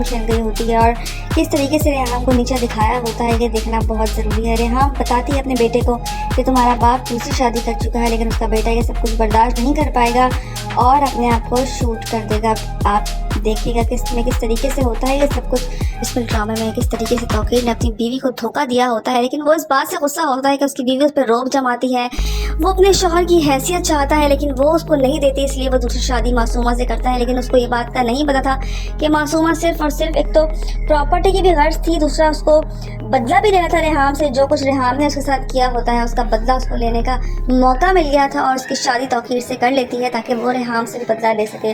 खेल गई होती है और किस तरीके से रेहान को नीचा दिखाया होता है ये देखना बहुत ज़रूरी है। रेहान बताती है अपने बेटे को कि तुम्हारा बाप दूसरी शादी कर चुका है, लेकिन उसका बेटा ये सब कुछ बर्दाश्त नहीं कर पाएगा और अपने आप को शूट कर देगा। आप देखिएगा किस तरीके से होता है ये सब कुछ इस फिल्म ड्रामे में, किस तरीके से तौकीर ने अपनी बीवी को धोखा दिया होता है, लेकिन वो इस बात से गुस्सा होता है कि उसकी बीवी उस पर रोक जमाती है। वो अपने शौहर की हैसियत चाहता है लेकिन वो उसको नहीं देती, इसलिए वो दूसरी शादी मासूमा से करता है। लेकिन उसको ये बात का नहीं पता था कि मासूमा सिर्फ और सिर्फ एक तो प्रॉपर्टी की भी गर्ज थी, दूसरा उसको बदला भी लेना था रेहान से। जो कुछ रेहान ने उसके साथ किया होता है उसका बदला उसको लेने का मौका मिल गया था और उसकी शादी तौकीर से कर लेती है ताकि वो रेहान से भी बदला ले सके।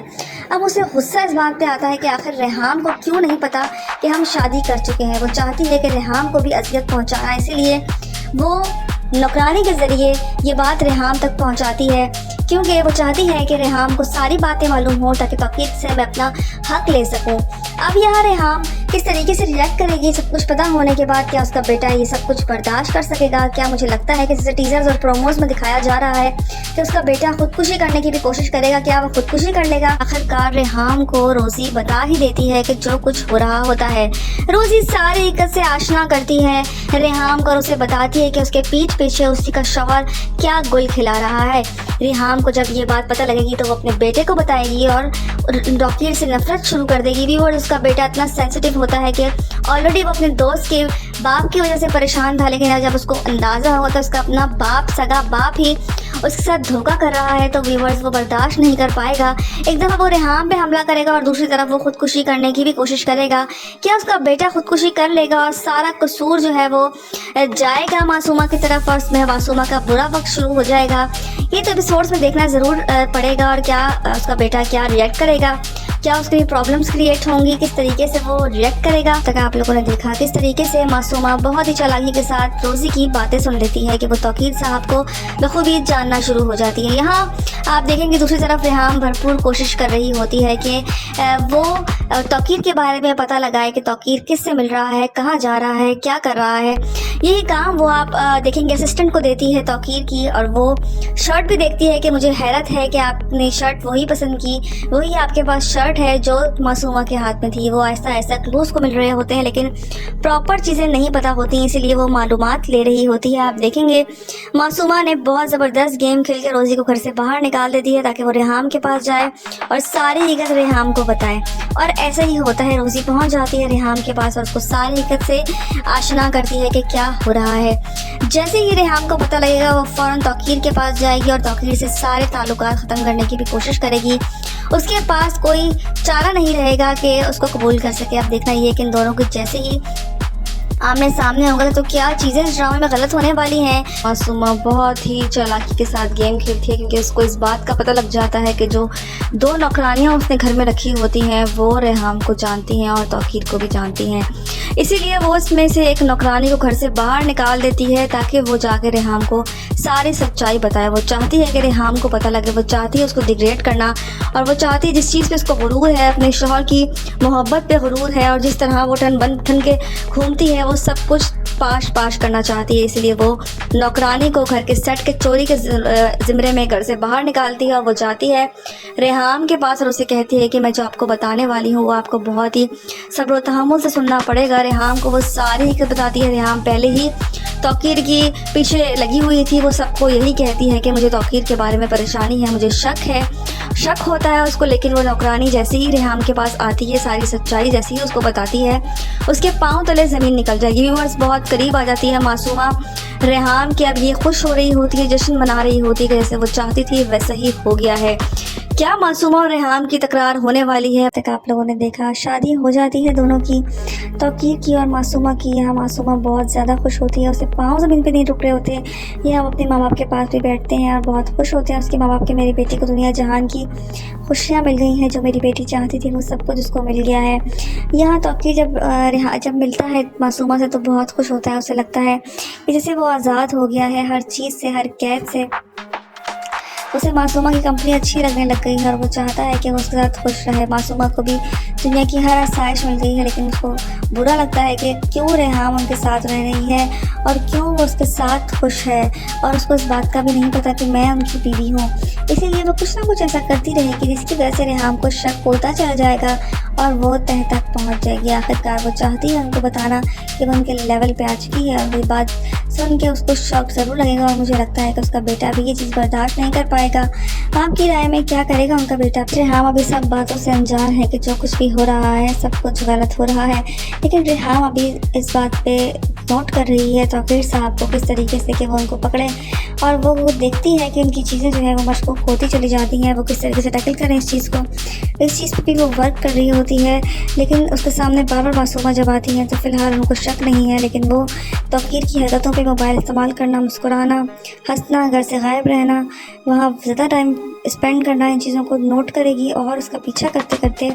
अब उसे गुस्सा इस बात पे आता है कि आखिर रेहान को क्यों नहीं पता कि हम शादी कर चुके हैं। वो चाहती है कि रेहान को भी अजियत पहुंचाना, इसीलिए वो नौकरानी के ज़रिए ये बात रेहान तक पहुंचाती है, क्योंकि वो चाहती है कि रेहान को सारी बातें मालूम हो ताकि तौकीर से मैं अपना हक ले सकूं। अब यहाँ रेहान किस तरीके से रिएक्ट करेगी सब कुछ पता होने के बाद, क्या उसका बेटा ये सब कुछ बर्दाश्त कर सकेगा? क्या मुझे लगता है कि जैसे टीजर्स और प्रोमोज में दिखाया जा रहा है कि उसका बेटा खुदकुशी करने की भी कोशिश करेगा, क्या वो खुदकुशी कर लेगा? आखिरकार रेहान को रोजी बता ही देती है कि जो कुछ हो रहा होता है। रोजी सारी हकीकत से आशना करती है रेहान को और उसे बताती है कि उसके पीठ पीछे उसी का शौहर क्या गुल खिला रहा है। रेहान को जब ये बात पता लगेगी तो वो अपने बेटे को बताएगी और तौकीर से नफरत शुरू कर देगी भी। और उसका बेटा इतना सेंसिटिव होता है कि ऑलरेडी वो अपने दोस्त के बाप की वजह से परेशान था, लेकिन जब उसको अंदाज़ा हुआ तो उसका अपना बाप, सगा बाप ही उसके साथ धोखा कर रहा है तो व्यूअर्स वो बर्दाश्त नहीं कर पाएगा। एक दफ़ा वो रेहान पे हमला करेगा और दूसरी तरफ वो खुदकुशी करने की भी कोशिश करेगा। क्या उसका बेटा खुदकुशी कर लेगा और सारा कसूर जो है वो जाएगा मासूमा की तरफ और उसमें मासूमा का बुरा वक्त शुरू हो जाएगा? ये तो एपिसोड्स में देखना ज़रूर पड़ेगा। और क्या उसका बेटा क्या रिएक्ट करेगा, क्या उसके लिए प्रॉब्लम्स क्रिएट होंगी, किस तरीके से वो रिएक्ट करेगा? तक आप लोगों ने देखा किस तरीके से मासूमा बहुत ही चालाकी के साथ रोजी की बातें सुन लेती है कि वो तौकीर साहब को बखूबी जानना शुरू हो जाती है। यहाँ आप देखेंगे दूसरी तरफ रेहान भरपूर कोशिश कर रही होती है कि वो तौकीर के बारे में पता लगाए कि तौकीर किससे मिल रहा है, कहाँ जा रहा है, क्या कर रहा है। यही काम वो आप देखेंगे असिस्टेंट को देती है तौकीर की, और वो शर्ट भी देखती है कि मुझे हैरत है कि आपने शर्ट वही पसंद की, वही आपके पास शर्ट है जो मासूमा के हाथ में थी। वो ऐसा ऐसा क्लूज को मिल रहे होते हैं लेकिन प्रॉपर चीज़ें नहीं पता होती, इसीलिए वो मालूमात ले रही होती है। आप देखेंगे मासूमा ने बहुत ज़बरदस्त गेम खेल के रोज़ी को घर से बाहर निकाल देती है ताकि वो रेहान के पास जाए और सारी हकीकत रेहान को बताए। और ऐसा ही होता है, रोज़ी पहुंच जाती है रेहान के पास और उसको सारी हकीकत से आशना करती है कि क्या हो रहा है। जैसे ही रेहान को पता लगेगा वो फ़ौरन तौकीर के पास जाएगी और तौकीर से सारे ताल्लुकात ख़त्म करने की भी कोशिश करेगी। उसके पास कोई चारा नहीं रहेगा कि उसको कबूल कर सके। अब देखना ये कि इन दोनों को जैसे ही आमने सामने होगा तो क्या चीज़ें इस ड्रामे में गलत होने वाली हैं। मासूमा बहुत ही चालाकी के साथ गेम खेलती है क्योंकि उसको इस बात का पता लग जाता है कि जो दो नौकरानियां उसने घर में रखी होती हैं वो रेहान को जानती हैं और तौकीर को भी जानती हैं। इसीलिए वो उसमें से एक नौकरानी को घर से बाहर निकाल देती है ताकि वो जाके रेहान को सारी सच्चाई बताए। वो चाहती है कि रेहान को पता लगे, वो चाहती है उसको डिग्रेड करना, और वो चाहती है जिस चीज़ पे उसको गुरूर है, अपने शौहर की मोहब्बत पे गुरूर है और जिस तरह वो टन बन ठन के घूमती है वो सब कुछ पाश करना चाहती है। इसलिए वो नौकरानी को घर के सेट के चोरी के ज़िम्मे में घर से बाहर निकालती है और वो जाती है रेहान के पास और उसे कहती है कि मैं जो आपको बताने वाली हूँ वो आपको बहुत ही सब्र व तहम्मुल से सुनना पड़ेगा। रेहान को वो सारी हकीकत बताती है। रेहान पहले ही तौकीर की पीछे लगी हुई थी, वो सबको यही कहती है कि मुझे तौकीर के बारे में परेशानी है, मुझे शक होता है उसको। लेकिन वो नौकरानी जैसे ही रेहान के पास आती है, सारी सच्चाई जैसे ही उसको बताती है, उसके पाँव तले ज़मीन निकल जाएगी। व्यूअर्स बहुत करीब आ जाती है मासूमा रेहान की। अब ये खुश हो रही होती है, जश्न मना रही होती है, जैसे वो चाहती थी वैसा ही हो गया है। क्या मासूमा और रेहान की तकरार होने वाली है? अब तक आप लोगों ने देखा शादी हो जाती है दोनों की, तौकीर की और मासूमा की। यहाँ मासूमा बहुत ज़्यादा खुश होती है, उसके पाँव ज़मीन पे नहीं रुक रहे होते हैं। यहाँ अपने माँ बाप के पास भी बैठते हैं और बहुत खुश होते हैं उसके माँ बाप के, मेरी बेटी को दुनिया जहान की खुशियाँ मिल गई हैं, जो मेरी बेटी चाहती थी वो सब कुछ उसको मिल गया है। यहाँ तौकीर जब मिलता है मासूमा से तो बहुत खुश होता है, उसे लगता है कि जैसे वो आज़ाद हो गया है हर चीज़ से, हर कैद से। उसे मासूमा की कंपनी अच्छी लगने लग गई है और वो चाहता है कि वो उसके साथ खुश रहे। मासूमा को भी दुनिया की हर आसाइश मिल गई है, लेकिन उसको बुरा लगता है कि क्यों रेहाम उनके साथ रह रही है और क्यों वो उसके साथ खुश है, और उसको इस बात का भी नहीं पता कि मैं उनकी बीवी हूँ। इसीलिए वो कुछ ना कुछ ऐसा करती रहेगी जिसकी वजह से रेहाम को शक होता चला जाएगा और वो तह तक पहुँच जाएगी। आखिरकार वो चाहती है उनको बताना कि वो उनके लेवल पे आ चुकी है, और ये बात सुन के उसको शौक ज़रूर लगेगा और मुझे लगता है कि उसका बेटा भी ये चीज़ बर्दाश्त नहीं कर पाएगा। आपकी राय में क्या करेगा उनका बेटा? रेहाम अभी सब बातों से अनजान है कि जो कुछ भी हो रहा है सब कुछ गलत हो रहा है, लेकिन रेहाम अभी इस बात पे नोट कर रही है तौकीर साहब को किस तरीके से कि वो उनको पकड़े, और वो देखती है कि उनकी चीज़ें जो है वो मशकूक होती चली जाती हैं। वो किस तरीके से टैकल करें इस चीज़ को, इस चीज़ पे भी वो वर्क कर रही होती है, लेकिन उसके सामने बार बार मासूमा जब आती हैं तो फ़िलहाल उनको शक नहीं है, लेकिन वो तौकीर की हरकतों पे मोबाइल इस्तेमाल करना, मुस्कुराना, हंसना, घर से गायब रहना, वहाँ ज़्यादा टाइम स्पेंड करना, इन चीज़ों को नोट करेगी और उसका पीछा करते करते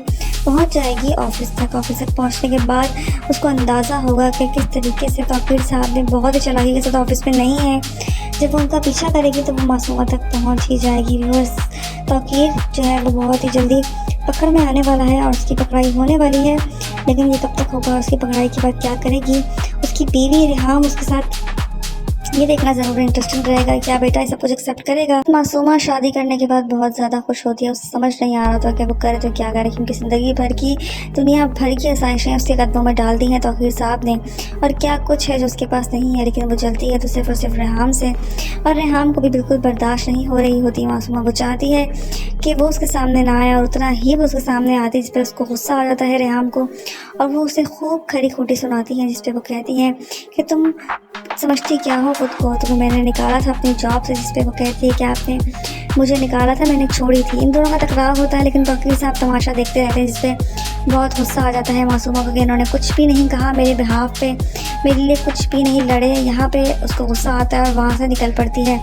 पहुँच जाएगी ऑफिस तक। ऑफिस तक पहुँचने के बाद उसको अंदाज़ा होगा कि किस तरीके से तौकीर साहब ने बहुत ही चालाकी के साथ ऑफिस में नहीं है। जब वो उनका पीछा करेगी तो वो मासूमा तक पहुँच ही जाएगी। व्यूअर्स, तौकीर जो है वो बहुत ही जल्दी पकड़ में आने वाला है और उसकी पकड़ाई होने वाली है, लेकिन ये कब तक होगा, उसकी पकड़ाई के बाद क्या करेगी उसकी बीवी रेहाम उसके साथ, ये देखना ज़रूर इंटरेस्टिंग रहेगा। क्या बेटा ये सब कुछ एक्सेप्ट करेगा? मासूमा शादी करने के बाद बहुत ज़्यादा खुश होती है, उसे समझ नहीं आ रहा था कि वो करे तो क्या करे, क्योंकि ज़िंदगी भर की दुनिया भर की आसाइशें उसके कदमों में डाल दी हैं तौकीर साहब ने, और क्या कुछ है जो उसके पास नहीं है, लेकिन वो जलती है तो सिर्फ और सिर्फ रेहाम से, और रेहाम को भी बिल्कुल बर्दाश्त नहीं हो रही होती मासूमा। वो चाहती है कि वो उसके सामने ना आए, और उतना ही वो उसके सामने आती जिस पर उसको गुस्सा आ जाता है रेहाम को, और वो उसे खूब खरी खोटी सुनाती हैं जिस पे वो कहती हैं कि तुम समझती क्या हो खुद को, तुम्हें मैंने निकाला था अपनी जॉब से, जिस पे वो कहती है कि आपने मुझे निकाला था, मैंने छोड़ी थी। इन दोनों का टकराव होता है, लेकिन तौकीर साहब तमाशा देखते रहते हैं, जिस पे बहुत गुस्सा आ जाता है मासूमा को कि इन्होंने कुछ भी नहीं कहा मेरे बिहाफ पे, मेरे लिए कुछ भी नहीं लड़े। यहाँ पे उसको गुस्सा आता है और वहाँ से निकल पड़ती है,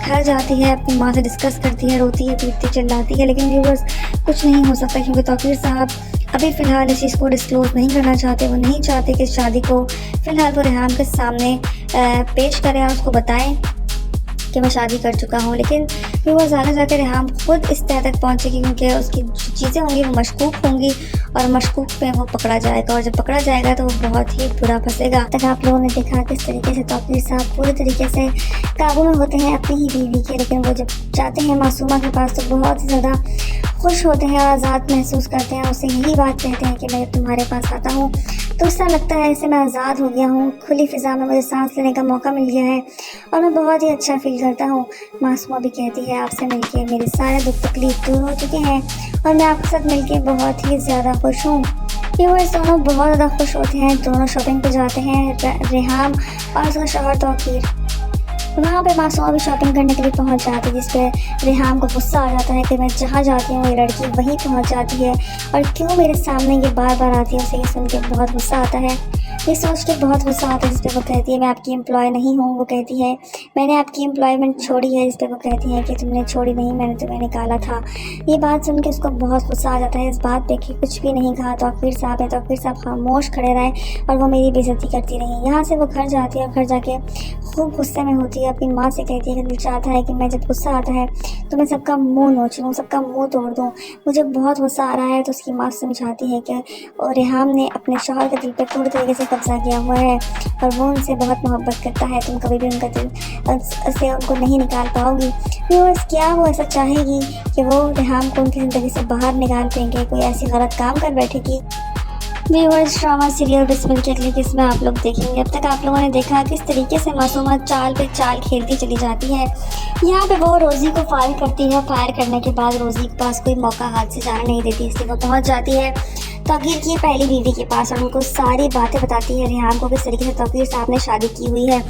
घर जाती है, अपनी माँ से डिस्कस करती है, रोती है, पीटती चिल्लाती है, लेकिन व्यूअर्स कुछ नहीं हो सकता, क्योंकि तौकीर साहब अभी फ़िलहाल इस चीज़ को डिस्क्लोज़ नहीं करना चाहते। वो नहीं चाहते कि इस शादी को फ़िलहाल वो रेहाम के सामने पेश करें और उसको बताएं कि मैं शादी कर चुका हूँ, लेकिन फिर वो ज़्यादा जाकर रेहाम खुद इस तह तक पहुँचेगी, क्योंकि उसकी चीज़ें होंगी वो मशकूक होंगी, और मशकूक पे वो पकड़ा जाएगा, और जब पकड़ा जाएगा तो वो बहुत ही बुरा फंसेगा। तक आप लोगों ने देखा किस तरीके से तौकीर साहब पूरे तरीके से काबू में होते हैं अपनी ही बीवी के, लेकिन वो जब जाते हैं मासूमा के पास तो बहुत ही ज़्यादा खुश होते हैं, आज़ाद महसूस करते हैं। उससे यही बात कहते हैं कि मैं तुम्हारे पास आता हूँ तो उससे लगता है ऐसे मैं आज़ाद हो गया हूँ, खुली फ़िज़ा में मुझे सांस लेने का मौका मिल गया है और मैं बहुत ही अच्छा फील करता हूँ। मासूमा भी कहती है आपसे मिलके मेरे सारे दुख तकलीफ दूर हो चुके हैं और मैं आपके साथ मिलके बहुत ही ज़्यादा खुश हूँ। व्यूअर्स दोनों बहुत ज़्यादा खुश होते हैं, दोनों शॉपिंग पे जाते हैं, रेहाम और उसका शौहर तौकीर। वहाँ पे मासूमा भी शॉपिंग करने के लिए पहुँच जाती है, जिस पे रेहाम को गुस्सा आ जाता है कि मैं जहाँ जाती हूँ ये लड़की वहीं पहुँच जाती है और क्यों मेरे सामने ये बार बार आती है। उसे ये सुन के बहुत गुस्सा आता है, ये सोच के बहुत गुस्सा आता है, जिस पे वो कहती है मैं आपकी एम्प्लॉय नहीं हूँ। वो कहती है मैंने आपकी एम्प्लॉयमेंट छोड़ी है, जिस पे वो कहती है कि तुमने छोड़ी नहीं, मैंने तुम्हें निकाला था। ये बात सुन के उसको बहुत गुस्सा आ जाता है इस बात पे कि कुछ भी नहीं कहा तौकीर साहब है। तौकीर साहब खामोश खड़े रहे और वो मेरी बेइज्जती करती रही। यहाँ से वो घर जाती है और घर जाके खूब गुस्से में होती है, अपनी माँ से कहती है कि दिल चाहता है कि मैं जब गुस्सा आता है तो मैं सबका मुँह नोच लूँ, सबका मुँह तोड़ दूँ, मुझे बहुत गुस्सा आ रहा है। तो उसकी माँ समझाती है कि रेहाम ने अपने शौहर के दिल पर पूरी तरीके से कब्जा किया हुआ है और वो उनसे बहुत मोहब्बत करता है, तुम कभी भी उनका दिल से उनको नहीं निकाल पाओगी। व्यूअर्स क्या वो ऐसा चाहेगी कि वो रेहाम को उनकी ज़िंदगी से बाहर निकाल देंगे, कोई ऐसी गलत काम कर बैठेगी? व्यूअर्स ड्रामा सीरियल बिस्मिल की अगली किस्म में आप लोग देखेंगे। अब तक आप लोगों ने देखा किस तरीके से मासूमा चाल पे चाल खेलती चली जाती है। यहाँ पे वो रोज़ी को फायर करती है, फायर करने के बाद रोज़ी के पास कोई मौका हाथ से जाने नहीं देती, इसलिए वो पहुँच जाती है तौकीर की पहली बीवी के पास और उनको सारी बातें बताती है रेहाम को किस तरीके से तौकीर साहब ने शादी की हुई है।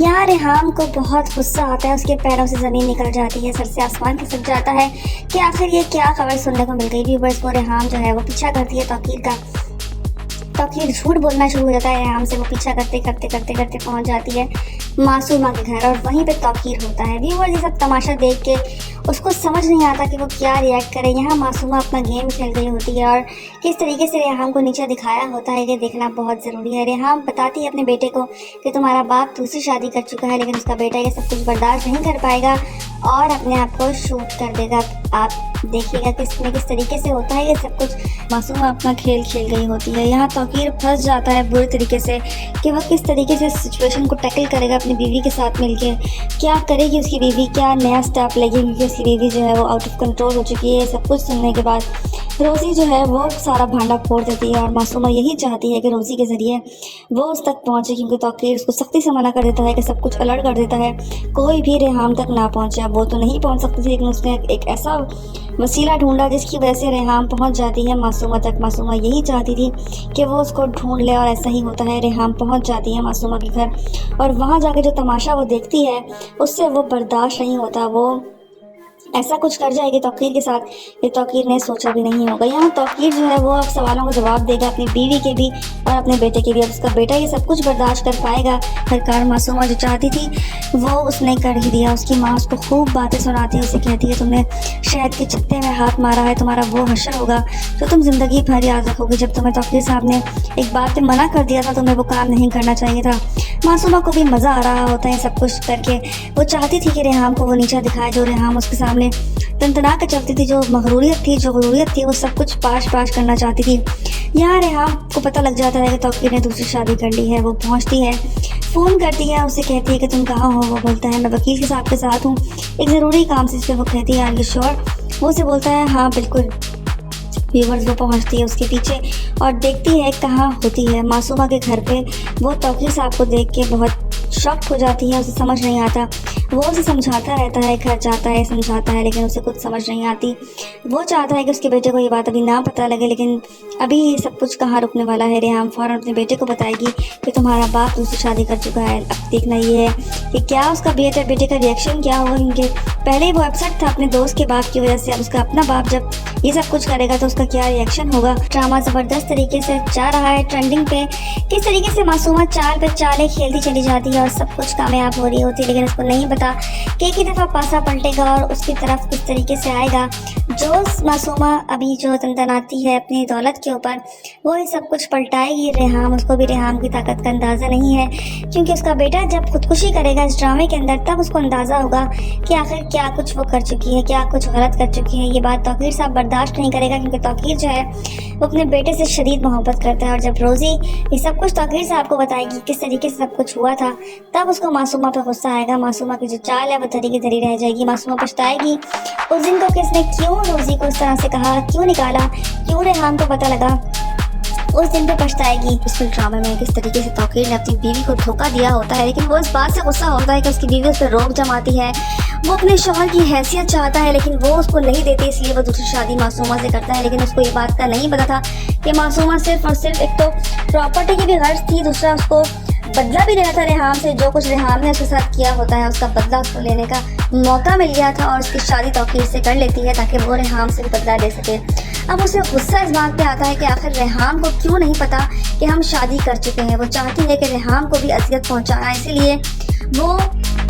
यहाँ रेहाम को बहुत गुस्सा आता है, उसके पैरों से ज़मीन निकल जाती है, सर से आसमान खिसक जाता है कि आखिर ये क्या खबर सुनने को मिल गई। व्यूअर्स वो रेहाम जो है वो पीछा करती है तौकीर का, तौकीर झूठ बोलना शुरू हो जाता है रेहाम से। वो पीछा करते करते करते करते पहुंच जाती है मासूमा के घर और वहीं पे तौकीर होता है। व्यूअर्स ये सब तमाशा देख के उसको समझ नहीं आता कि वो क्या रिएक्ट करे। यहाँ मासूमा अपना गेम खेल रही होती है और किस तरीके से रेहान को नीचे दिखाया होता है ये देखना बहुत ज़रूरी है। रेहान बताती है अपने बेटे को कि तुम्हारा बाप दूसरी शादी कर चुका है, लेकिन उसका बेटा ये सब कुछ बर्दाश्त नहीं कर पाएगा और अपने आप को शूट कर देगा। आप देखिएगा कि इसमें किस तरीके से होता है ये सब कुछ। मासूमा अपना खेल खेल रही होती है। यहाँ तौकीर फंस जाता है बुरी तरीके से कि वह किस तरीके से सिचुएशन को टैकल करेगा अपनी बीवी के साथ मिलके। क्या करेगी उसकी बीवी, क्या नया स्टेप लेगी, क्योंकि उसकी बीवी जो है वो आउट ऑफ कंट्रोल हो चुकी है। सब कुछ सुनने के बाद रोज़ी जो है वो सारा भांडा फोड़ देती है और मासूमा यही चाहती है कि रोज़ी के ज़रिए वो उस तक पहुँचे, क्योंकि तौकीर उसको सख्ती से मना कर देता है कि सब कुछ अलर्ट कर देता है, कोई भी रेहान तक ना पहुँचे। वो तो नहीं पहुँच सकती थी, लेकिन उसने एक ऐसा वसीला ढूंढा जिसकी वजह से रेहान पहुंच जाती है मासूमा तक। मासूमा यही चाहती थी कि वो उसको ढूंढ ले और ऐसा ही होता है। रेहान पहुंच जाती है मासूमा के घर और वहां जाके जो तमाशा वो देखती है उससे वो बर्दाश्त नहीं होता। वो ऐसा कुछ कर जाएगी तौकीर के साथ ये तौकीर ने सोचा भी नहीं होगा। यहाँ तौकीर जो है वो अब सवालों का जवाब देगा अपनी बीवी के भी और अपने बेटे के भी। अब उसका बेटा ये सब कुछ बर्दाश्त कर पाएगा? आखिरकार मासूमा जो चाहती थी वो उसने कर ही दिया। उसकी माँ उसको खूब बातें सुनाती है, उसे कहती है तुमने शहद के छत्ते में हाथ मारा है, तुम्हारा वो हश्र होगा जो तुम जिंदगी भर याद रखोगे। जब तुम्हें तौकीर साहब ने एक बात पे मना कर दिया था तुम्हें वो काम नहीं करना चाहिए था। मासूमा को भी मज़ा आ रहा होता है सब कुछ करके। वो चाहती थी कि रेहान को वो नीचा दिखाए जो रेहान उसके सामने तनतना के चलती थी, जो गरूरियत थी वो सब कुछ पाश करना चाहती थी। यहाँ रेहान को पता लग जाता है कि तौकीर ने दूसरी शादी कर ली है। वो पहुँचती है, फ़ोन करती है, उसे कहती है कि तुम कहाँ हो। वो बोलता है मैं वकील के साहब के साथ हूँ एक ज़रूरी काम से। इस पर वो कहती है आर यू श्योर। वो उसे बोलता है हाँ बिल्कुल। व्यूवर्स वो पहुंचती है उसके पीछे और देखती है कहाँ होती है मासूमा के घर पे। वो तौकीर साहब को देख के बहुत शॉक्ड हो जाती है, उसे समझ नहीं आता। वो उसे समझाता रहता है, घर जाता है, समझाता है, लेकिन उसे कुछ समझ नहीं आती। वो चाहता है कि उसके बेटे को ये बात अभी ना पता लगे, लेकिन अभी ये सब कुछ कहाँ रुकने वाला है। रेहान फ़ौरन अपने बेटे को बताएगी कि तुम्हारा बाप दूसरी शादी कर चुका है। अब देखना ये है कि क्या उसका बेटे का रिएक्शन क्या होगा, क्योंकि पहले ही वो अपसेट था अपने दोस्त के बाप की वजह से। अब उसका अपना बाप जब ये सब कुछ करेगा तो उसका क्या रिएक्शन होगा। ड्रामा ज़बरदस्त तरीके से जा रहा है ट्रेंडिंग पे। किस तरीके से मासूमा चाल पे चालें खेलती चली जाती है और सब कुछ कामयाब हो रही होती है, लेकिन उसको नहीं पता कि एक ही दफ़ा पासा पलटेगा और उसकी तरफ किस तरीके से आएगा। जो मासूमा अभी जो तनतनाती है अपनी दौलत के ऊपर, वो ये सब कुछ पलटाएगी रेहान। उसको भी रेहान की ताकत का अंदाज़ा नहीं है, क्योंकि उसका बेटा जब खुदकुशी करेगा इस ड्रामे के अंदर तब उसको अंदाज़ा होगा कि आखिर क्या कुछ वो कर चुकी है, क्या कुछ गलत कर चुकी है। ये बात तौकीर साहब बर्दाश्त नहीं करेगा, क्योंकि तौकीर जो है वो अपने बेटे से शदीद मोहब्बत करता है। और जब रोज़ी ये सब कुछ तौकीर साहब को बताएगी किस तरीके से सब कुछ हुआ था, तब उसको मासूमा पे गुस्सा आएगा। मासूमा की जो चाल है वो धरी की धरी रह जाएगी। मासूमा पछताएगी उस दिन को किसने क्यों रोज़ी को इस तरह से कहा, क्यों निकाला, क्यों रेहान को पता लगा, उस दिन पे पछताएगी। इस ड्रामे में किस तरीके से तौकीर ने अपनी बीवी को धोखा दिया होता है, लेकिन वो इस बात से गुस्सा होता है कि उसकी बीवी उस पर रोक जमाती है। वो अपने शौहर की हैसियत चाहता है, लेकिन वो उसको नहीं देती, इसलिए वो दूसरी शादी मासूमा से करता है। लेकिन उसको ये बात का नहीं पता था कि मासूमा सिर्फ और सिर्फ एक तो प्रॉपर्टी की भी गर्ज थी, दूसरा उसको बदला भी लेना था रेहान से। जो कुछ रेहान ने उसके साथ किया होता है उसका बदला उसको लेने का मौका मिल गया था और उसकी शादी तौकीर से कर लेती है ताकि वो रेहान से भी बदला ले सके। अब उसे गुस्सा इस बात पे आता है कि आखिर रेहान को क्यों नहीं पता कि हम शादी कर चुके हैं। वो चाहती है कि रेहान को भी अजियत पहुंचाना, इसीलिए वो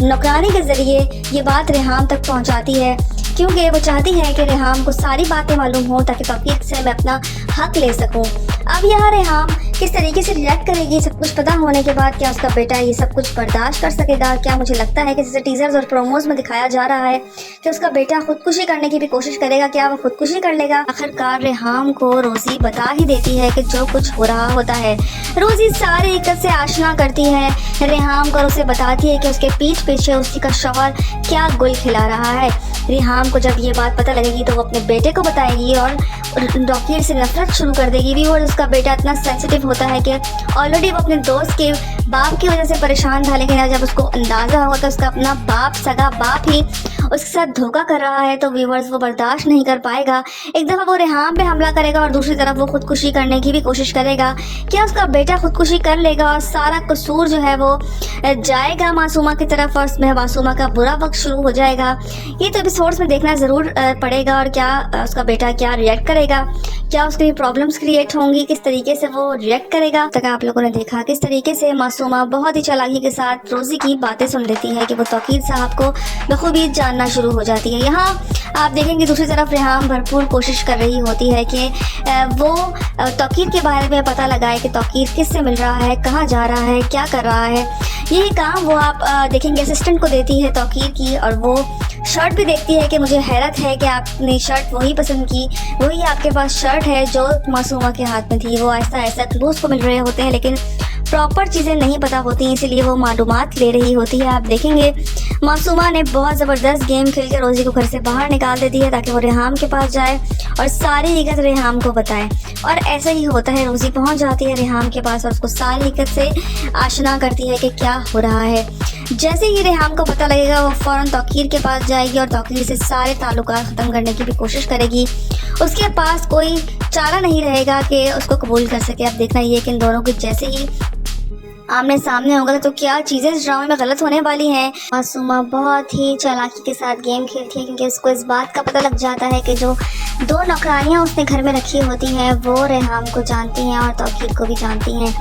नौकरानी के ज़रिए ये बात रेहान तक पहुंचाती है, क्योंकि वो चाहती है कि रेहान को सारी बातें मालूम हो ताकि तौकीर से मैं अपना हक ले सकूं। अब यहाँ रेहान किस तरीके से रिएक्ट करेगी सब कुछ पता होने के बाद? क्या उसका बेटा ये सब कुछ बर्दाश्त कर सकेगा? क्या मुझे लगता है कि जैसे टीजर्स और प्रोमोज में दिखाया जा रहा है कि उसका बेटा खुदकुशी करने की भी कोशिश करेगा, क्या वो खुदकुशी कर लेगा? आखिरकार रेहान को रोज़ी बता ही देती है कि जो कुछ हो रहा होता है। रोज़ी सारे एक से आशना करती है रेहान को और उसे बताती है कि उसके पीठ पीछे उसी का शौहर क्या गुल खिला रहा है। रेहान को जब ये बात पता लगेगी तो वो अपने बेटे को बताएगी और तौकीर से नफरत शुरू कर देगी भी। और उसका बेटा इतना सेंसिटिव होता है कि ऑलरेडी वो अपने दोस्त के बाप की वजह से परेशान था, लेकिन जब उसको अंदाज़ा हुआ कि उसका अपना बाप, सगा बाप ही उसके साथ धोखा कर रहा है तो व्यूवर्स वो बर्दाश्त नहीं कर पाएगा। एक दफ़ा वो रेहान पे हमला करेगा और दूसरी तरफ वो खुदकुशी करने की भी कोशिश करेगा। क्या उसका बेटा खुदकुशी कर लेगा और सारा कसूर जो है वो जाएगा मासूमा की तरफ और उसमें मासूमा का बुरा वक्त शुरू हो जाएगा? ये तो एपिसोड्स में देखना ज़रूर पड़ेगा। और क्या उसका बेटा क्या रिएक्ट करेगा, क्या उसके लिए प्रॉब्लम्स क्रिएट होंगी, किस तरीके से वो रिएक्ट करेगा? तक आप लोगों ने देखा किस तरीके से मासूमा बहुत ही चालाकी के साथ रोज़ी की बातें सुन लेती है कि वो तौकीर साहब को बखूबी जानना होना शुरू हो जाती है। यहाँ आप देखेंगे दूसरी तरफ रेहाम भरपूर कोशिश कर रही होती है कि वो तौकीर के बारे में पता लगाए कि तौकीर किससे मिल रहा है, कहाँ जा रहा है, क्या कर रहा है। यही काम वो आप देखेंगे असिस्टेंट को देती है तौकीर की, और वो शर्ट भी देखती है कि मुझे हैरत है कि आपने शर्ट वही पसंद की, वही आपके पास शर्ट है जो मासूमा के हाथ में थी। वो ऐसा ऐसा क्लूज को मिल रहे होते हैं, लेकिन प्रॉपर चीज़ें नहीं पता होती, इसीलिए वो मालूमात ले रही होती है। आप देखेंगे मासूमा ने बहुत ज़बरदस्त गेम खेल के रोज़ी को घर से बाहर निकाल देती है ताकि वो रेहाम के पास जाए और सारी हकीकत रेहाम को बताए। और ऐसा ही होता है, रोज़ी पहुंच जाती है रेहाम के पास और उसको सारी हकीकत से आशना करती है कि क्या हो रहा है। जैसे ही रेहाम को पता लगेगा वो फ़ौरन तौकीर के पास जाएगी और तौकीर से सारे ताल्लुकात ख़त्म करने की भी कोशिश करेगी। उसके पास कोई चारा नहीं रहेगा कि उसको कबूल कर सके। अब देखना ये कि इन दोनों के जैसे ही आमने सामने होगा तो क्या चीज़ें इस ड्रामे में गलत होने वाली हैं। मासूमा बहुत ही चालाकी के साथ गेम खेलती है क्योंकि उसको इस बात का पता लग जाता है कि जो 2 नौकरानियाँ उसने घर में रखी होती हैं वो रेहाम को जानती हैं और तौकीर को भी जानती हैं।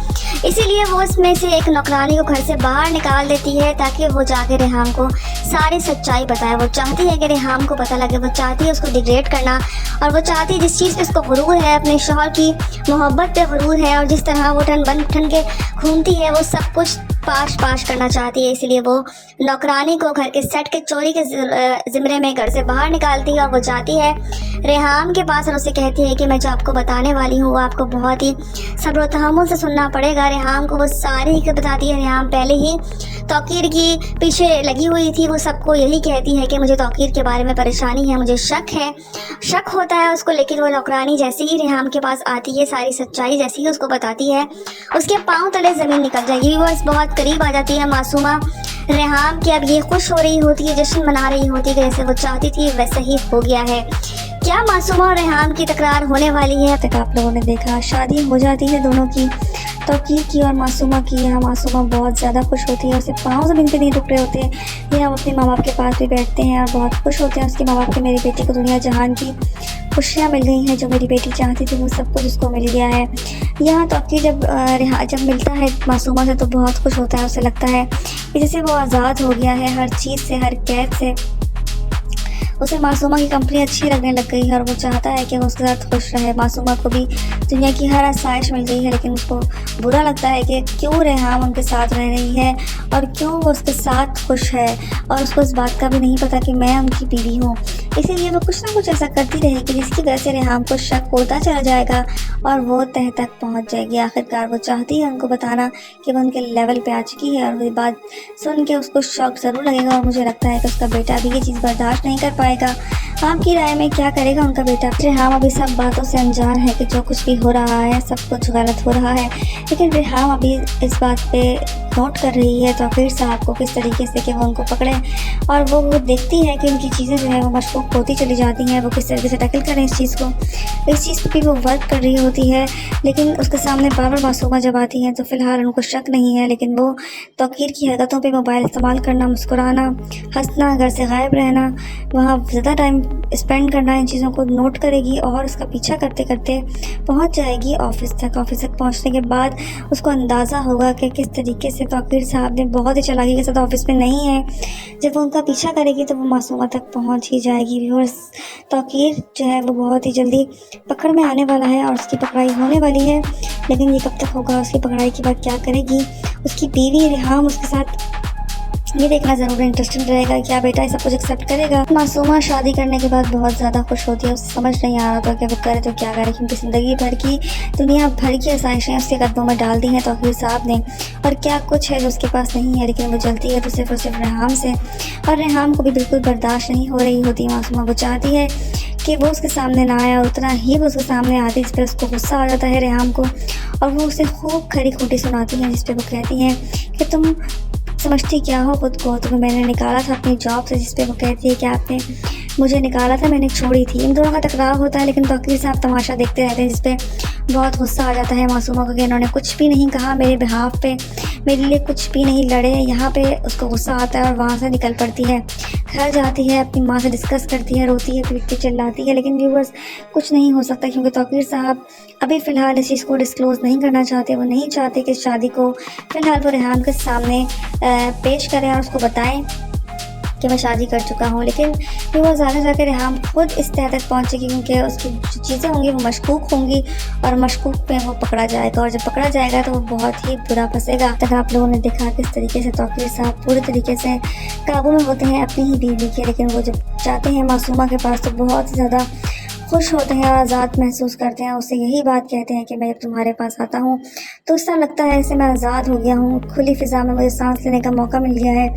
इसीलिए वो उसमें से एक नौकरानी को घर से बाहर निकाल देती है ताकि वो जाके रेहाम को सारी सच्चाई बताए। वो चाहती है कि रेहाम को पता लगे, वो चाहती है उसको डिग्रेड करना, और वो चाहती है जिस चीज़ पे उसको गुरूर है, अपने शौहर की मोहब्बत पे गुरूर है और जिस तरह वो ठन के घूमती है, वो सब कुछ पाश करना चाहती है। इसलिए वो नौकरानी को घर के सेट के चोरी के ज़िम्मे में घर से बाहर निकालती है और वो जाती है रेहाम के पास और उसे कहती है कि मैं जो आपको बताने वाली हूँ वो आपको बहुत ही सब्र तहम्मुल से सुनना पड़ेगा। रेहाम को वो सारी हकीकत बताती है। रेहाम पहले ही तौकीर की पीछे लगी हुई थी, वो सबको यही कहती है कि मुझे तौकीर के बारे में परेशानी है, मुझे शक होता है उसको। लेकिन वो नौकरानी जैसे ही रेहाम के पास आती है, सारी सच्चाई जैसे ही उसको बताती है, उसके पाँव तले ज़मीन निकल जाएगी। वो बहुत करीब आ जाती है मासूमा रेहाम की। अब ये खुश हो रही होती है, जश्न मना रही होती है, जैसे वो चाहती थी वैसे ही हो गया है। क्या मासूमा और रेहाम की तकरार होने वाली है? तक आप लोगों ने देखा शादी हो जाती है दोनों की, तौकीर की और मासूमा की। यहाँ मासूमा बहुत ज़्यादा खुश होती है, उसके पाँव ज़मीन पे नहीं रुक रहे होते हैं। यहाँ अपने माँ बाप के पास भी बैठते हैं और बहुत खुश होते हैं उसके माँ बाप के, मेरी बेटी को दुनिया जहान की खुशियाँ मिल गई हैं, जो मेरी बेटी चाहती थी वो सब कुछ उसको मिल गया है। यहाँ तौकीर जब मिलता है मासूमा से तो बहुत खुश होता है। उसे लगता है कि जैसे वो आज़ाद हो गया है हर चीज़ से, हर कैद से। उसे मासूमा की कंपनी अच्छी लगने लग गई है और वो चाहता है कि वो उसके साथ खुश रहे। मासूमा को भी दुनिया की हर आसाइश मिल गई है, लेकिन उसको बुरा लगता है कि क्यों रेहाम उनके साथ रह रही है और क्यों वो उसके साथ खुश है, और उसको इस बात का भी नहीं पता कि मैं उनकी बीवी हूँ। इसीलिए वो कुछ ना कुछ ऐसा करती रहेगी जिसकी वजह से रेहाम को शक होता चला जाएगा और वो तह तक पहुँच जाएगी। आखिरकार वो चाहती है उनको बताना कि वो उनके लेवल पे आ चुकी है, और वो बात सुन के उसको शौक ज़रूर लगेगा और मुझे लगता है कि उसका बेटा भी ये चीज़ बर्दाश्त नहीं कर पाएगा। आपकी राय में क्या करेगा उनका बेटा? रेहाम अभी सब बातों से अनजान है कि जो कुछ भी हो रहा है सब कुछ गलत हो रहा है, लेकिन रेहाम अभी इस बात पे नोट कर रही है तौकीर साहब को किस तरीके से कि वो उनको पकड़े, और वो देखती है कि उनकी चीज़ें जो है वो मशकूक होती चली जाती हैं। वो किस तरीके से टैकल करें इस चीज़ को, इस चीज़ पर भी वो वर्क कर रही होती है। लेकिन उसके सामने बाबर मासूमा जब आती हैं तो फ़िलहाल उनको शक नहीं है, लेकिन वो तौकीर की हरकतों पर मोबाइल इस्तेमाल करना, मुस्कुराना, हंसना, घर से गायब रहना, वहाँ ज़्यादा टाइम स्पेंड करना, इन चीज़ों को नोट करेगी और उसका पीछा करते करते पहुंच जाएगी ऑफिस तक। ऑफिस तक पहुंचने के बाद उसको अंदाज़ा होगा कि किस तरीके से तौकीर साहब ने बहुत ही चालाकी के साथ ऑफिस में नहीं है। जब वो उनका पीछा करेगी तो वो मासूमा तक पहुंच ही जाएगी। व्यूअर्स, तौकीर जो है वो बहुत ही जल्दी पकड़ में आने वाला है और उसकी पकड़ाई होने वाली है, लेकिन ये कब तक होगा, उसकी पकड़ाई के बाद क्या करेगी उसकी बीवी रेहाम उसके साथ, ये देखना ज़रूर इंटरेस्टिंग रहेगा। क्या बेटा ये सब कुछ एक्सेप्ट करेगा? मासूमा शादी करने के बाद बहुत ज़्यादा खुश होती है, उसे समझ नहीं आ रहा था कि वो करे तो क्या करे, क्योंकि ज़िंदगी भर की दुनिया भर की आसाइशें उसके कदमों में डाल दी हैं तौकीर साहब ने, और क्या कुछ है जो उसके पास नहीं है। लेकिन वो जलती है तो सिर्फ और सिर्फ रेहाम से, और रेहाम को भी बिल्कुल बर्दाश्त नहीं हो रही होती मासूमा। वो चाहती है कि वो उसके सामने ना आया, उतना ही वो उसके सामने आती जिस पर उसको गुस्सा आ जाता है रेहाम को, और वो उसे खूब खरी खोटी सुनाती हैं जिस पर वो कहती हैं कि तुम समझती क्या हो खुद को, तुम्हें मैंने निकाला था अपनी जॉब से, जिस पे वो कहती है कि आपने मुझे निकाला था, मैंने छोड़ी थी। इन दोनों का टकराव होता है, लेकिन तौकीर साहब तमाशा देखते रहते हैं जिस पे बहुत गुस्सा आ जाता है मासूमा को कि इन्होंने कुछ भी नहीं कहा मेरे बिहाफ पे, मेरे लिए कुछ भी नहीं लड़े। यहाँ पे उसको गुस्सा आता है और वहाँ से निकल पड़ती है, घर जाती है, अपनी माँ से डिस्कस करती है, रोती है, पीट के चिल्लाती है। लेकिन व्यूअर्स, कुछ नहीं हो सकता क्योंकि तौकीर साहब अभी फ़िलहाल इस चीज़ को डिस्क्लोज़ नहीं करना चाहते। वो नहीं चाहते कि इस शादी को फ़िलहाल वो रेहाम के सामने पेश करें और उसको बताएं कि मैं शादी कर चुका हूँ, लेकिन फिर वो ज़्यादा जाकर रेहाम खुद इस तह तक पहुँचेगी क्योंकि उसकी जो चीज़ें होंगी वो मशकूक होंगी और मशकूक पे वो पकड़ा जाएगा, और जब पकड़ा जाएगा तो वो बहुत ही बुरा फंसेगा। तक आप लोगों ने देखा किस तरीके से तौकीर साहब पूरे तरीके से काबू में होते हैं अपनी ही बीवी के, लेकिन वो जब जाते हैं मासूमा के पास तो बहुत ही ज़्यादा खुश होते हैं, आज़ाद महसूस करते हैं। उससे यही बात कहते हैं कि मैं जब तुम्हारे पास आता हूँ तो उससे लगता है ऐसे मैं आज़ाद हो गया हूँ, खुली फ़िज़ा में मुझे सांस लेने का मौका मिल गया है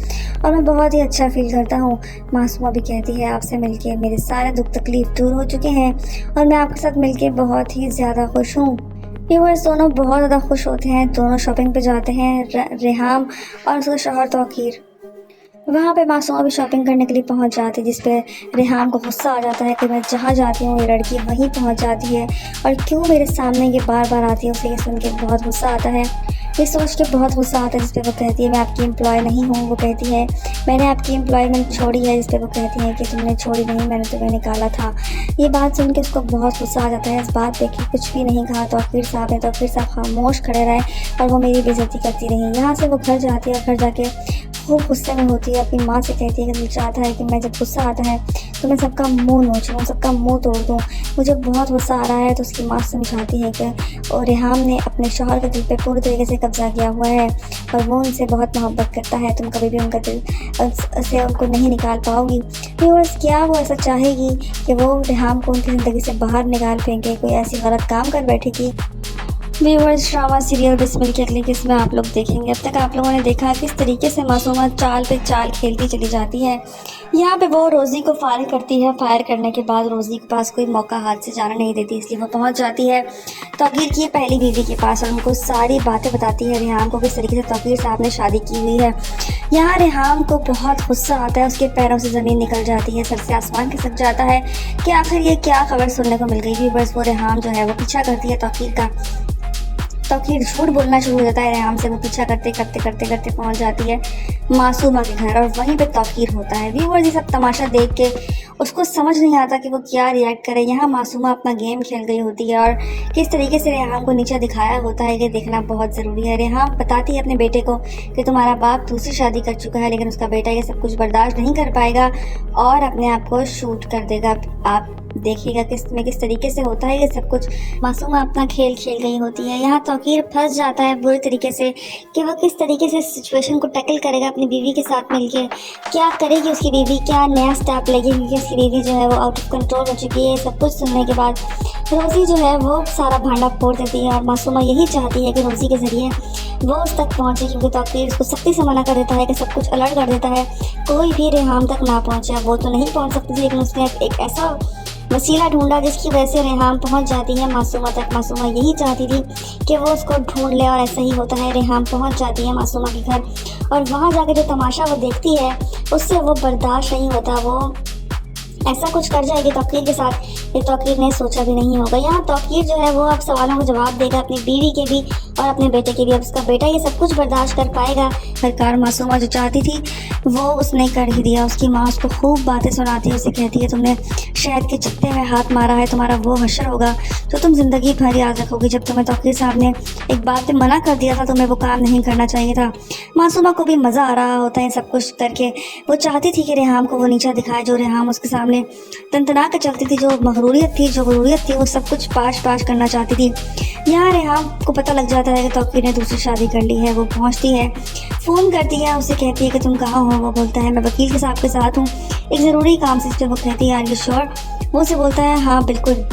और मैं बहुत ही अच्छा फ़ील करता हूँ। मासूमा भी कहती है आपसे मिलके मेरे सारे दुख तकलीफ़ दूर हो चुके हैं और मैं आपके साथ मिलके बहुत ही ज़्यादा खुश हूँ। व्यूअर्स दोनों बहुत ज़्यादा खुश होते हैं, दोनों शॉपिंग पे जाते हैं, रेहाम और उसका शौहर तौकीर। वहाँ पे मासूमा भी शॉपिंग करने के लिए पहुँच जाती है, जिस पे रेहान को गुस्सा आ जाता है कि मैं जहाँ जाती हूँ ये लड़की वहीं पहुँच जाती है और क्यों मेरे सामने ये बार बार आती है। उसे ये सुन के बहुत गुस्सा आता है, ये सोच के बहुत गुस्सा आता है। जिस पे वो कहती है मैं आपकी एम्प्लॉय नहीं हूँ, वो कहती है मैंने आपकी एम्प्लॉयमेंट छोड़ी है। जिस पे वो कहती है कि तुमने छोड़ी नहीं, मैंने तुम्हें निकाला था। ये बात सुन के उसको बहुत गुस्सा आ जाता है। इस बात पे कि कुछ भी नहीं कहा तौकीर साहब ने। तौकीर साहब खामोश खड़े रहे और वो मेरी बेइज्जती करती रही। यहाँ से वो घर जाती है और घर जाके खूब गुस्से में होती है, अपनी माँ से कहती है कि मुझे चाहता है कि मैं जब गुस्सा आता है तो मैं सबका मुंह नोचूँ, सबका मुंह तोड़ दूँ, मुझे बहुत गुस्सा आ रहा है। तो उसकी माँ समझाती है कि और रेहाम ने अपने शौहर के दिल पे पूरी तरीके से कब्जा किया हुआ है और वो उनसे बहुत मोहब्बत करता है, तुम कभी भी उनका दिल से उनको नहीं निकाल पाओगी। व्यूअर्स क्या वो ऐसा चाहेगी कि वो रेहाम को उनकी ज़िंदगी से बाहर निकाल फेंके, कोई ऐसी गलत काम कर बैठेगी? व्यूअर्स ड्रामा सीरियल बिस्मिल की अगली किस्त में आप लोग देखेंगे। अब तक आप लोगों ने देखा किस तरीके से मासूमा चाल पे चाल खेलती चली जाती है। यहाँ पे वो रोज़ी को फायर करती है, फायर करने के बाद रोज़ी के पास कोई मौका हाथ से जाने नहीं देती, इसलिए वो पहुँच जाती है तौकीर की पहली बीवी के पास और उनको सारी बातें बताती है रेहाम को किस तरीके से तौकीर साहब ने शादी की हुई है। यहाँ रेहाम को बहुत गुस्सा आता है, उसके पैरों से ज़मीन निकल जाती है, सर से आसमान खिसक जाता है कि आखिर ये क्या खबर सुनने को मिल गई थी। बस वो रेहाम जो है वो पीछा करती है तौकीर का। तौकीर झूठ बोलना शुरू हो जाता है रेहाम से, वो पीछा करते करते करते करते पहुंच जाती है मासूमा के घर और वहीं पे तौकीर होता है। व्यूअर्स ये सब तमाशा देख के उसको समझ नहीं आता कि वो क्या रिएक्ट करे। यहाँ मासूमा अपना गेम खेल गई होती है और किस तरीके से रेहाम को नीचे दिखाया होता है ये देखना बहुत ज़रूरी है। रेहाम बताती है अपने बेटे को कि तुम्हारा बाप दूसरी शादी कर चुका है, लेकिन उसका बेटा ये सब कुछ बर्दाश्त नहीं कर पाएगा और अपने आप को शूट कर देगा। आप देखिएगा किस तरीके से होता है ये सब कुछ। मासूमा अपना खेल खेल गई होती है। यहाँ तौकीर फंस जाता है बुरी तरीके से कि वह किस तरीके से सिचुएशन को टैकल करेगा अपनी बीवी के साथ मिलके। क्या करेगी उसकी बीवी, क्या नया स्टेप लेगी, क्योंकि उसकी बीवी जो है वो आउट ऑफ कंट्रोल हो चुकी है। सब कुछ सुनने के बाद रोज़ी जो है वो सारा भांडा फोड़ देती है और मासूमा यही चाहती है कि रोज़ी के ज़रिए वो उस तक पहुँचे, क्योंकि तौकीर उसको सख्ती से मना कर देता है कि सब कुछ अलर्ट कर देता है, कोई भी रेहाम तक ना पहुँचे। वो तो नहीं पहुँच सकती थी, लेकिन उसने एक ऐसा वसीला ढूंढा जिसकी वजह से रेहाम पहुंच जाती है मासूमा तक। मासूमा यही चाहती थी कि वो उसको ढूंढ ले और ऐसा ही होता है। रेहाम पहुंच जाती है मासूमा के घर और वहां जाकर जो तमाशा वो देखती है उससे वो बर्दाश्त नहीं होता। वो ऐसा कुछ कर जाएगी तौकीर के साथ, ये तौकीर ने सोचा भी नहीं होगा। यहाँ तौकीर जो है वो अब सवालों का जवाब देगा अपनी बीवी के भी और अपने बेटे के भी। अब उसका बेटा ये सब कुछ बर्दाश्त कर पाएगा? सरकार मासूमा जो चाहती थी वो उसने कर ही दिया। उसकी माँ उसको खूब बातें सुनाती है, उसे कहती है तुमने शहद के चित्ते में हाथ मारा है, तुम्हारा वो हशर होगा तो तुम ज़िंदगी भर याद रखोगी। जब तुम्हें तौकीर साहब ने एक बात पे मना कर दिया था तुम्हें वो काम नहीं करना चाहिए था। मासूमा को भी मज़ा आ रहा होता है सब कुछ करके। वो चाहती थी कि रेहाम को वो नीचा दिखाए जो रेहाम उसके सामने तनतना के चलती थी, जो मगरूरियत थी वो सब कुछ पाश करना चाहती थी। यहाँ रेहाम को पता लग जाता है कि तौकीर ने दूसरी शादी कर ली है। वो पहुँचती है, फ़ोन करती है, उसे कहती है कि तुम कहाँ हो। वो बोलता है मैं वकील के साहब के साथ हूँ एक ज़रूरी काम से। वो कहती है आर यू श्योर? वो उसे बोलता है हाँ बिल्कुल।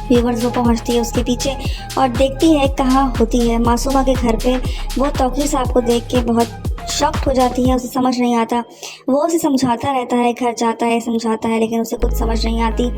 व्यूअर्स वो पहुंचती है उसके पीछे और देखती है कहाँ होती है मासूमा के घर पे। वो तौकीर साहब को देख के बहुत शॉक्ड हो जाती है, उसे समझ नहीं आता। वो उसे समझाता रहता है, घर जाता है समझाता है, लेकिन उसे कुछ समझ नहीं आती।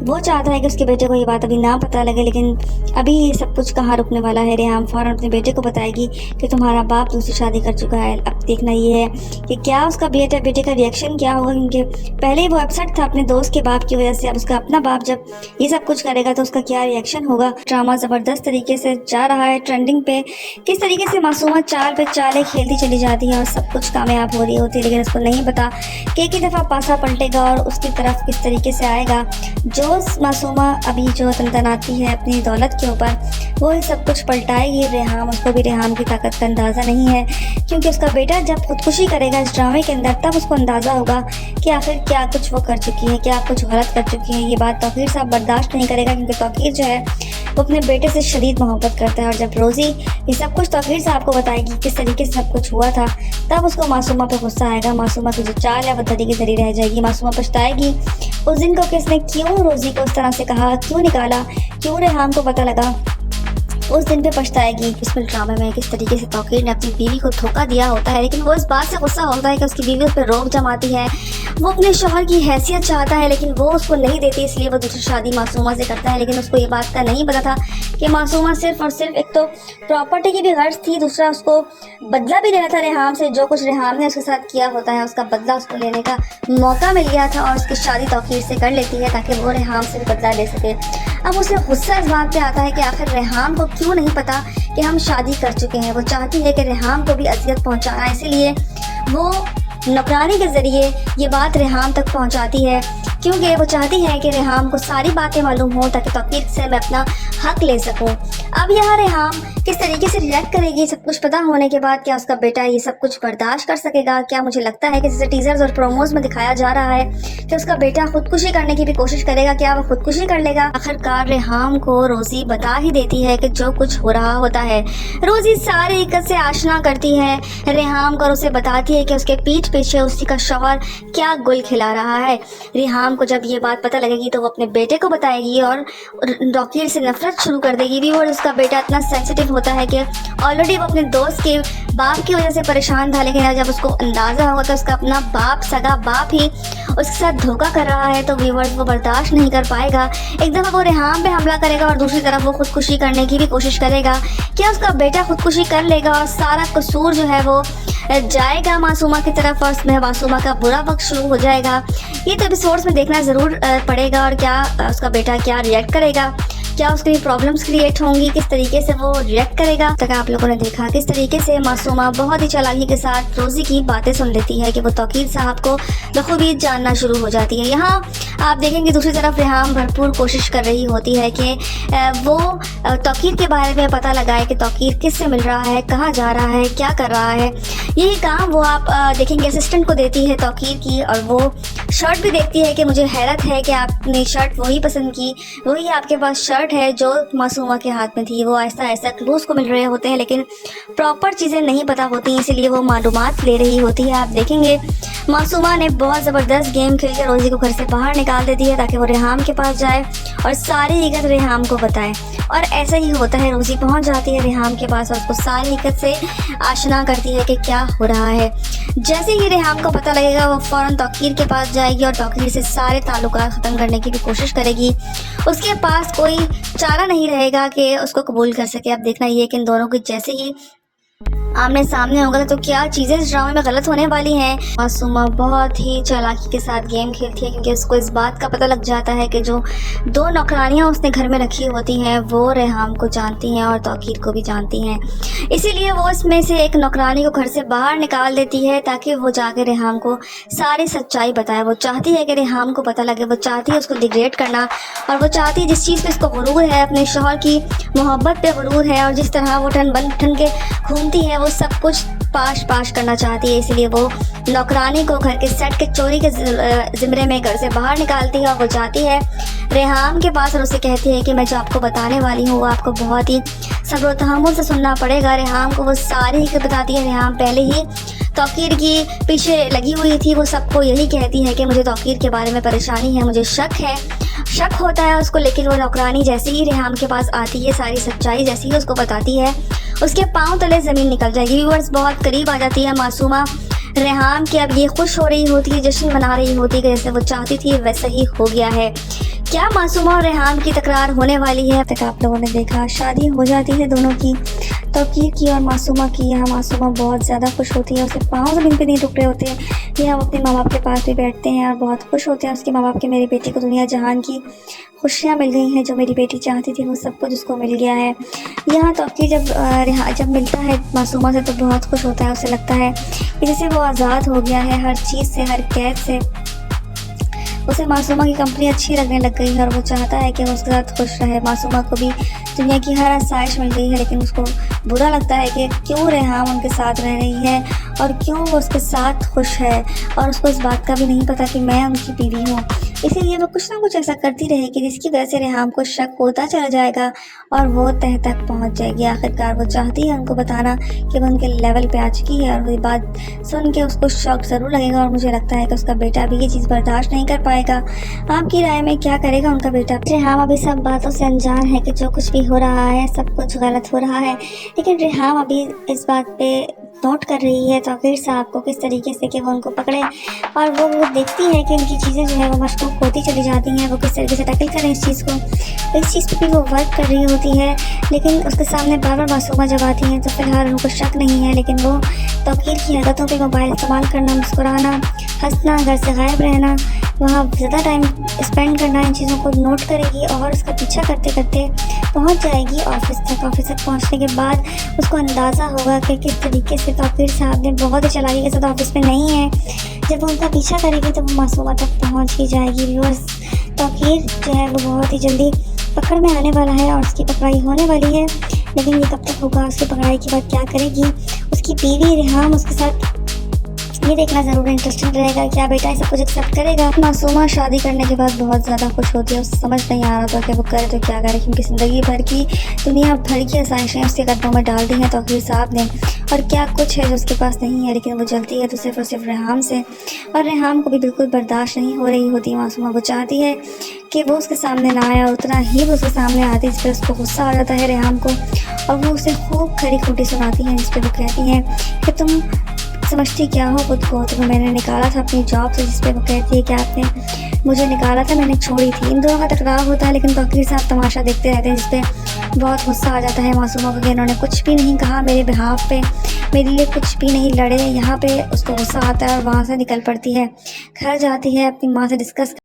वो चाहता है कि उसके बेटे को ये बात अभी ना पता लगे, लेकिन अभी ये सब कुछ कहाँ रुकने वाला है। रेहाम फ़ौरन अपने बेटे को बताएगी कि तुम्हारा बाप दूसरी शादी कर चुका है। अब देखना ये है कि क्या उसका बेटे का रिएक्शन क्या होगा, क्योंकि पहले वो अपसेट था अपने दोस्त के बाप की वजह से। अब उसका अपना बाप जब ये सब कुछ करेगा तो उसका क्या रिएक्शन होगा। ड्रामा ज़बरदस्त तरीके से जा रहा है ट्रेंडिंग पे। किस तरीके से मासूमा चाल पे चालें खेलती चली जाती है और सब कुछ कामयाब हो रही होती है, लेकिन उसको नहीं पता कि एक ही दफ़ा पासा पलटेगा और उसकी तरफ किस तरीके से आएगा। जो मासूमा अभी जो तनतनाती है अपनी दौलत के ऊपर, वो ही सब कुछ पलटाएगी। रेहाम, उसको भी रेहाम की ताकत का अंदाज़ा नहीं है, क्योंकि उसका बेटा जब खुदकुशी करेगा इस ड्रामे के अंदर, तब उसको अंदाज़ा होगा कि आखिर क्या कुछ वो कर चुकी है, क्या कुछ गलत कर चुकी है। ये बात तौकीर साहब बर्दाश्त नहीं करेगा, क्योंकि तौकीर जो है वो अपने बेटे से शदीद मोहब्बत करता है। और जब रोज़ी ये सब कुछ तौकीर साहब को बताएगी किस तरीके से सब कुछ हुआ था, तब उसको मासूमा पे गुस्सा आएगा। मासूमा की जो चाल है वो धरी की धरी रह जाएगी। मासूमा पछताएगी उस दिन को कि उसने क्यों रोज़ी को उस तरह से कहा, क्यों निकाला, क्यों रेहाम को पता लगा। उस दिन पे पछताएगी। इस फिल्म ड्रामे में किस तरीके से तौकीर ने अपनी बीवी को धोखा दिया होता है, लेकिन वो इस बात से गुस्सा होता है कि उसकी बीवी उस पर रोक जमाती है। वो अपने शौहर की हैसियत चाहता है, लेकिन वो उसको नहीं देती, इसलिए वो दूसरी शादी मासूमा से करता है। लेकिन उसको ये बात का नहीं पता था कि मासूमा सिर्फ और सिर्फ एक तो प्रॉपर्टी की भी गर्ज थी, दूसरा उसको बदला भी लेना था रेहाम से। जो कुछ रेहाम ने उसके साथ किया होता है, उसका बदला उसको लेने का मौका मिल गया था, और उसकी शादी तौकीर से कर लेती है ताकि वो रेहाम से बदला ले सके। अब उसे गुस्सा इस बात पे आता है कि आखिर रेहाम को क्यों नहीं पता कि हम शादी कर चुके हैं। वो चाहती है कि रेहाम को भी अजियत पहुंचाना, इसीलिए वो नौकरानी के ज़रिए ये बात रेहाम तक पहुंचाती है, क्योंकि वो चाहती है कि रेहाम को सारी बातें मालूम हो ताकि तौकीर से मैं अपना हक ले सकूं। अब यहाँ रेहाम किस तरीके से रिएक्ट करेगी सब कुछ पता होने के बाद? क्या उसका बेटा ये सब कुछ बर्दाश्त कर सकेगा? क्या मुझे लगता है कि जैसे टीजर्स और प्रोमोज में दिखाया जा रहा है कि उसका बेटा खुदकुशी करने की भी कोशिश करेगा, क्या वो खुदकुशी कर लेगा? आखिरकार रेहाम को रोज़ी बता ही देती है कि जो कुछ हो रहा होता है। रोज़ी सारी हकीकत से आशना करती है रेहाम को और उसे बताती है कि उसके पीठ पीछे उसी का शौहर क्या गुल खिला रहा है। रेहाम को जब ये बात पता लगेगी तो वो अपने बेटे को बताएगी और तौकीर से नफरत शुरू कर देगी भी। और उसका बेटा इतना सेंसिटिव होता है कि ऑलरेडी वो अपने दोस्त के बाप की वजह से परेशान था, लेकिन जब उसको अंदाज़ा होगा तो उसका अपना बाप, सगा बाप ही उसके साथ धोखा कर रहा है, तो व्यूअर्स वो बर्दाश्त नहीं कर पाएगा। एक दफ़ा वो रेहाम पे हमला करेगा और दूसरी तरफ वो खुदकुशी करने की भी कोशिश करेगा। क्या उसका बेटा खुदकुशी कर लेगा और सारा कसूर जो है वो जाएगा मासूमा की तरफ और उसमें मासूमा का बुरा वक्त शुरू हो जाएगा? ये तो एपिसोड्स में देखना ज़रूर पड़ेगा। और क्या उसका बेटा क्या रिएक्ट करेगा, क्या उसके लिए प्रॉब्लम्स क्रिएट होंगी, किस तरीके से वो रिएक्ट करेगा? तक आप लोगों ने देखा किस तरीके से मासूमा बहुत ही चालाकी के साथ रोज़ी की बातें सुन लेती है कि वो तौकीर साहब को बखूबी जानना शुरू हो जाती है। यहाँ आप देखेंगे दूसरी तरफ रेहाम भरपूर कोशिश कर रही होती है कि वो तौकीर के बारे में पता लगाए कि तौकीर किससे मिल रहा है, कहाँ जा रहा है, क्या कर रहा है। यही काम वो आप देखेंगे असिस्टेंट को देती है तौकीर की, और वो शर्ट भी देखती है कि मुझे हैरत है कि आपने शर्ट वही पसंद की, वही आपके पास शर्ट है जो मासूमा के हाथ में थी। वो ऐसा ऐसा क्लूज़ को मिल रहे होते हैं, लेकिन प्रॉपर चीज़ें नहीं पता होती, इसीलिए वो मालूमात ले रही होती है। आप देखेंगे मासूमा ने बहुत ज़बरदस्त गेम खेल कर रोज़ी को घर से बाहर निकाल देती है ताकि वो रेहाम के पास जाए और सारी हकीकत रेहाम को बताए। और ऐसा ही होता है, रोज़ी पहुंच जाती है रेहाम के पास और उसको सारी हकीकत से आशना करती है कि क्या हो रहा है। जैसे ही रेहाम को पता लगेगा वो फ़ौरन तौकीर के पास जाएगी और तौकीर से सारे ताल्लुकात ख़त्म करने की भी कोशिश करेगी। उसके पास कोई चारा नहीं रहेगा कि उसको कबूल कर सके। अब देखना ये कि इन दोनों की जैसे ही आमने सामने होगा तो क्या चीज़ें इस ड्रामे में गलत होने वाली हैं। मासूमा बहुत ही चालाकी के साथ गेम खेलती है, क्योंकि उसको इस बात का पता लग जाता है कि जो दो नौकरानियां उसने घर में रखी होती हैं वो रेहाम को जानती हैं और तौकीर को भी जानती हैं। इसीलिए वो इसमें से एक नौकरानी को घर से बाहर निकाल देती है ताकि वो जाके रेहाम को सारी सच्चाई बताए। वो चाहती है कि रेहाम को पता लगे, वो चाहती है उसको डिग्रेड करना, और वो चाहती है जिस चीज़ पर इसको गुरूर है, अपने शौहर की मोहब्बत पे गुरूर है और जिस तरह वो ठन बन ठन के घूमती है, वो सब कुछ पाश करना चाहती है। इसलिए वो नौकरानी को घर के सेट के चोरी के ज़िम्मे में घर से बाहर निकालती है और वो जाती है रेहाम के पास और उसे कहती है कि मैं जो आपको बताने वाली हूँ वो आपको बहुत ही सब्र तहम्मुल से सुनना पड़ेगा। रेहाम को वो सारी हकीकत बताती है। रेहाम पहले ही तौकीर की पीछे लगी हुई थी, वो सबको यही कहती है कि मुझे तौकीर के बारे में परेशानी है, मुझे शक होता है उसको। लेकिन वो नौकरानी जैसे ही रेहाम के पास आती है, सारी सच्चाई जैसे ही उसको बताती है, उसके पाँव तले ज़मीन निकल जाएगी। व्यूअर्स बहुत करीब आ जाती है मासूमा रेहाम की। अब ये खुश हो रही होती है, जश्न मना रही होती है, जैसे वो चाहती थी वैसा ही हो गया है। क्या मासूमा और रेहाम की तकरार होने वाली है? अब तक आप लोगों ने देखा शादी हो जाती है दोनों की। तौकीर की और मासूमा की। यहाँ मासूमा बहुत ज़्यादा खुश होती है, उसके पाँव ज़मीन पे नहीं रुक रहे होते हैं। यहाँ वो अपने माँ बाप के पास भी बैठते हैं और बहुत खुश होते हैं उसके माँ बाप के, मेरी बेटी को दुनिया जहान की खुशियाँ मिल गई हैं, जो मेरी बेटी चाहती थी वो सब कुछ उसको मिल गया है। यहाँ तौकीर जब मिलता है मासूमा से तो बहुत खुश होता है, उसे लगता है कि जैसे वो आज़ाद हो गया है हर चीज़ से, हर कैद से। उसे मासूमा की कंपनी अच्छी लगने लग गई है और वो चाहता है कि वो उसके साथ खुश रहे। मासूमा को भी दुनिया की हर आसाइश मिल गई है, लेकिन उसको बुरा लगता है कि क्यों रेहाम उनके साथ रह रही है और क्यों वो उसके साथ खुश है, और उसको इस बात का भी नहीं पता कि मैं उनकी बीवी हूँ। इसीलिए वो कुछ ना कुछ ऐसा करती रहेगी जिसकी वजह से रेहाम को शक होता चला जाएगा और वो तह तक पहुँच जाएगी। आखिरकार वो चाहती है उनको बताना कि वो उनके लेवल पे आ चुकी है, और ये बात सुन के उसको शौक ज़रूर लगेगा और मुझे लगता है कि उसका बेटा भी ये चीज़ बर्दाश्त नहीं कर पाएगा। आपकी राय में क्या करेगा उनका बेटा? रेहाम अभी सब बातों से अनजान है कि जो कुछ भी हो रहा है सब कुछ गलत हो रहा है, लेकिन रेहाम अभी इस बात पे नोट कर रही है तौकीर साहब को किस तरीके से कि वो उनको पकड़े, और वो देखती है कि उनकी चीज़ें जो है वो मशकूक होती चली जाती हैं, वो किस तरीके से टैकल करें इस चीज़ को। इस चीज़ पे भी वो वर्क कर रही होती है, लेकिन उसके सामने बार बार मासूमा जब आती हैं तो फिलहाल उनको शक नहीं है, लेकिन वो तौकीर की हरकतों पे मोबाइल इस्तेमाल करना, मुस्कुराना, हंसना, घर से गायब रहना, वहाँ ज़्यादा टाइम स्पेंड करना, इन चीज़ों को नोट करेगी और उसका पीछा करते करते पहुँच जाएगी ऑफिस तक। ऑफिस तक पहुँचने के बाद उसको अंदाज़ा होगा कि किस तरीके से तौकीर साहब ने बहुत ही चालाकी के साथ ऑफिस में नहीं है। जब वो उनका पीछा करेगी तो वो मासूमा तक पहुँच ही जाएगी। व्यूअर्स, तौकीर जो है वो बहुत ही जल्दी पकड़ में आने वाला है और उसकी पकड़ाई होने वाली है, लेकिन ये कब तक होगा, उसकी पकड़ाई के बाद क्या करेगी उसकी बीवी रेहाम उसके साथ, ये देखना ज़रूर इंटरेस्टिंग रहेगा। क्या बेटा सब कुछ एक्सेप्ट करेगा? मासूमा शादी करने के बाद बहुत ज़्यादा खुश होती है, उसे समझ नहीं आ रहा था कि वो करे तो क्या करे, क्योंकि ज़िंदगी भर की दुनिया भर की आसाइशें उसके कदमों में डाल दी हैं तौकीर साहब ने, और क्या कुछ है जो उसके पास नहीं है, लेकिन वो जलती है तो सिर्फ और सिर्फ रेहाम से, और रेहाम को भी बिल्कुल बर्दाश्त नहीं हो रही होती मासूमा। वो चाहती है कि वो उसके सामने ना आए, और उतना ही वो उसके सामने आती है जिस पर उसको गुस्सा आ जाता है रेहाम को, और वो उसे खूब खरी खोटी सुनाती हैं, जिस पर वो कहती हैं कि तुम समझती क्या हो खुद को, तुम्हें मैंने निकाला था अपनी जॉब से, जिस पे वो कहती है कि आपने मुझे निकाला था, मैंने छोड़ी थी। इन दोनों का टकराव होता है, लेकिन तौकीर साहब तमाशा देखते रहते हैं, जिस पे बहुत गुस्सा आ जाता है मासूमा को कि इन्होंने कुछ भी नहीं कहा मेरे बिहाफ पे, मेरे लिए कुछ भी नहीं लड़े। यहाँ पे उसको गुस्सा आता है और वहाँ से निकल पड़ती है, घर जाती है अपनी माँ से डिस्कस